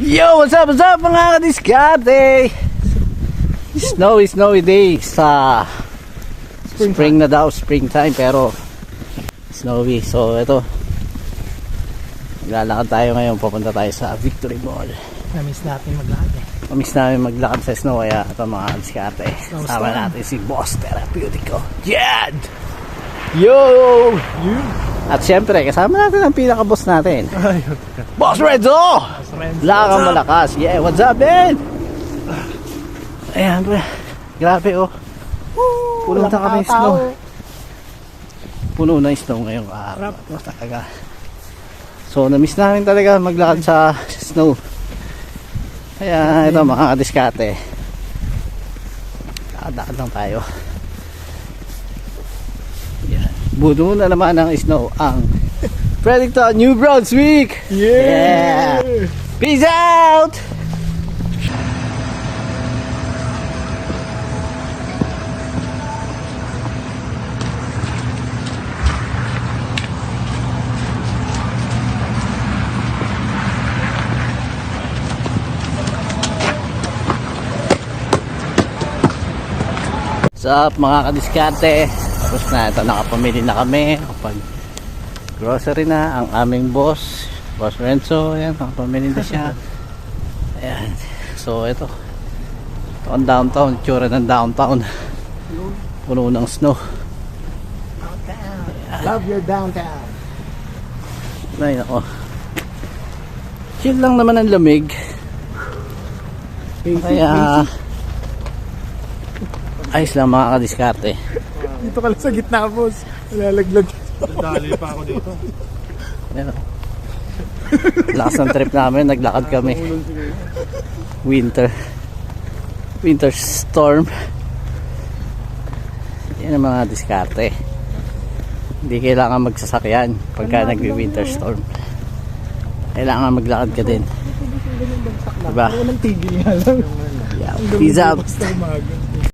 Yo, what's up mga kadiskarte? Snowy day sa spring na daw, springtime pero snowy. So ito, maglalakad tayo ngayon, papunta tayo sa Victory Mall. Namiss natin maglakad eh. Namiss namin maglakad sa snow, kaya ito mga kadiskarte, sama natin si Boss Therapeutico Jad! Yo! At syempre, kasama natin ang pinaka-boss natin, Boss Renzo! Lakang malakas. Yeah, what's up, man? Ayan, bro. Grabe, oh. Puno na kami snow. Puno na yung snow ngayong araw. Talaga. So, na-miss namin talaga maglakad sa snow. Kaya, ito, mga kadiskate. Lakad lang tayo. Ayan. Buno na naman ng snow ang Fredericton, New Brunswick! Yeah! Peace out! What's up mga kadiskarte? Tapos na ito, nakapamili na kami kapag grocery na ang aming boss Renzo. Ayan, nakapamili na siya. Ayan. So ito ang downtown, tsura ng downtown, puno ng snow. Downtown. Love your downtown. Ay nako, chill lang naman ang lamig. Kaya ayos lang mga kadiskarte. Dito ka lang sa gitna, boss. Lalaglag. Dali pa ako dito. Ayan, lakas ng trip namin, naglakad kami. Winter storm. Yan ang mga diskarte. Hindi kailangan magsasakyan pagka nag-winter storm. Kailangan maglakad ka din. Diba? Walang tigil nga lang. Yeah, peace out. Basta umaga.